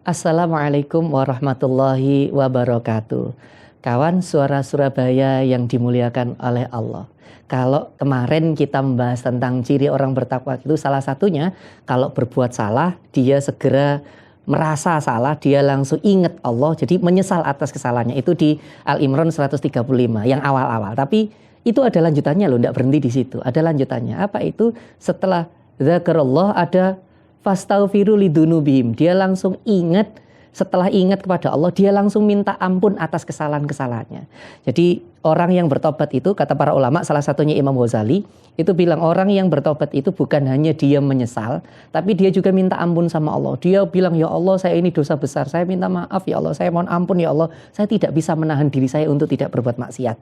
Assalamualaikum warahmatullahi wabarakatuh. Kawan suara Surabaya yang dimuliakan oleh Allah. Kalau kemarin kita membahas tentang ciri orang bertakwa itu salah satunya kalau berbuat salah dia segera merasa salah, dia langsung ingat Allah, jadi menyesal atas kesalahannya. Itu di Al-Imran 135 yang awal-awal. Tapi itu ada lanjutannya loh, tidak berhenti di situ. Ada lanjutannya. Apa itu? Setelah dzakarallah ada fastaghfiru lidunubihim. Dia langsung ingat, setelah ingat kepada Allah, dia langsung minta ampun atas kesalahan-kesalahannya. Jadi orang yang bertobat itu, kata para ulama, salah satunya Imam Ghazali, itu bilang orang yang bertobat itu bukan hanya dia menyesal, tapi dia juga minta ampun sama Allah. Dia bilang, ya Allah saya ini dosa besar, saya minta maaf ya Allah, saya mohon ampun ya Allah, saya tidak bisa menahan diri saya untuk tidak berbuat maksiat.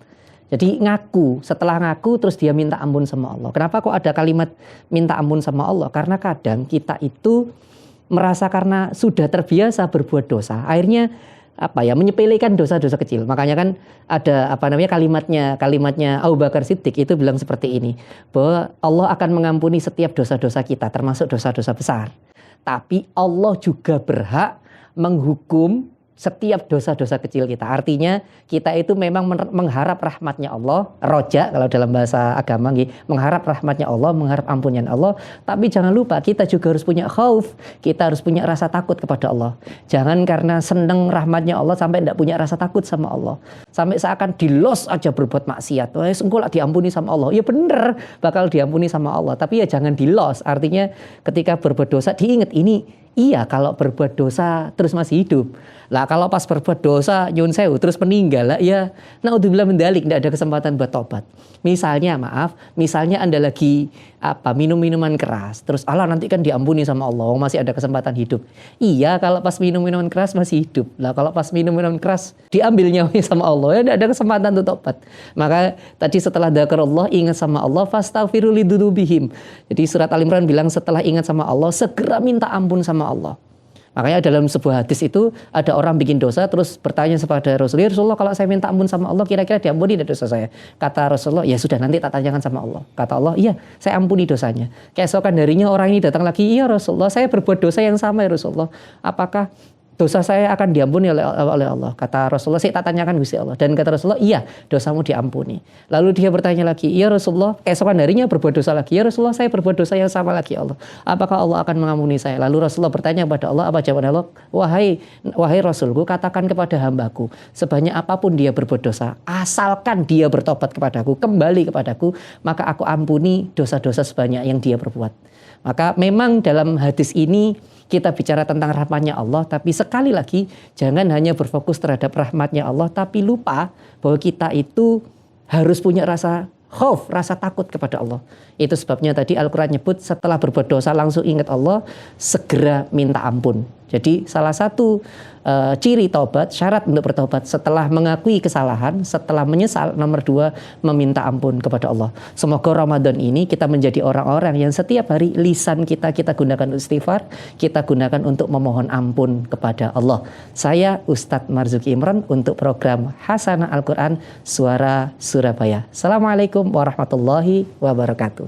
Jadi ngaku, setelah ngaku terus dia minta ampun sama Allah. Kenapa kok ada kalimat minta ampun sama Allah? Karena kadang kita itu merasa karena sudah terbiasa berbuat dosa, akhirnya menyepelekan dosa-dosa kecil. Makanya kan ada kalimatnya Abu Bakar Siddiq itu bilang seperti ini, bahwa Allah akan mengampuni setiap dosa-dosa kita, termasuk dosa-dosa besar. Tapi Allah juga berhak menghukum setiap dosa-dosa kecil kita. Artinya kita itu memang mengharap rahmatnya Allah, roja kalau dalam bahasa agama, mengharap rahmatnya Allah, mengharap ampunan Allah. Tapi jangan lupa kita juga harus punya khauf, kita harus punya rasa takut kepada Allah. Jangan karena seneng rahmatnya Allah sampai tidak punya rasa takut sama Allah, sampai seakan dilos aja berbuat maksiat. Wah, engkau lah diampuni sama Allah. Ya bener bakal diampuni sama Allah, tapi ya jangan dilos. Artinya ketika berbuat dosa diingat ini. Iya, kalau berbuat dosa terus masih hidup. Lah kalau pas berbuat dosa nyun sewu terus meninggal lah, ya naudzubillah min dzalik, tidak ada kesempatan buat tobat. Misalnya Anda lagi minum minuman keras, terus Allah nanti kan diampuni sama Allah, masih ada kesempatan hidup. Iya, kalau pas minum minuman keras masih hidup. Lah kalau pas minum minuman keras diambil nyawanya sama Allah, ya tidak ada kesempatan untuk tobat. Maka tadi setelah dzakarallah, ingat sama Allah, fastaghfiru lidzunubihim. Jadi surat Al-Imran bilang setelah ingat sama Allah segera minta ampun sama Allah. Makanya dalam sebuah hadis itu ada orang bikin dosa terus bertanya kepada Rasulullah, kalau saya minta ampun sama Allah kira-kira diampuni tidak dosa saya? Kata Rasulullah, ya sudah nanti tak tanyakan sama Allah. Kata Allah, iya saya ampuni dosanya. Keesokan harinya orang ini datang lagi, iya Rasulullah saya berbuat dosa yang sama ya Rasulullah, apakah dosa saya akan diampuni oleh Allah? Kata Rasulullah, saya tak tanyakan Gusti Allah. Dan kata Rasulullah, iya dosamu diampuni. Lalu dia bertanya lagi, iya Rasulullah, keesokan harinya berbuat dosa lagi, ya Rasulullah saya berbuat dosa yang sama lagi Allah, apakah Allah akan mengampuni saya? Lalu Rasulullah bertanya kepada Allah, apa jawaban Allah? Wahai Rasulku, katakan kepada hambaku, sebanyak apapun dia berbuat dosa, asalkan dia bertobat kepadaku, kembali kepadaku, maka aku ampuni dosa-dosa sebanyak yang dia berbuat. Maka memang dalam hadis ini kita bicara tentang rahmatnya Allah, tapi sekali lagi jangan hanya berfokus terhadap rahmatnya Allah, tapi lupa bahwa kita itu harus punya rasa khauf, rasa takut kepada Allah. Itu sebabnya tadi Al-Quran nyebut setelah berbuat dosa langsung ingat Allah, segera minta ampun. Jadi salah satu ciri taubat, syarat untuk bertobat setelah mengakui kesalahan, setelah menyesal, nomor 2 meminta ampun kepada Allah. Semoga Ramadan ini kita menjadi orang-orang yang setiap hari lisan kita gunakan istighfar, kita gunakan untuk memohon ampun kepada Allah. Saya Ustadz Marzuki Imran untuk program Hasanah Al-Quran Suara Surabaya. Assalamualaikum warahmatullahi wabarakatuh.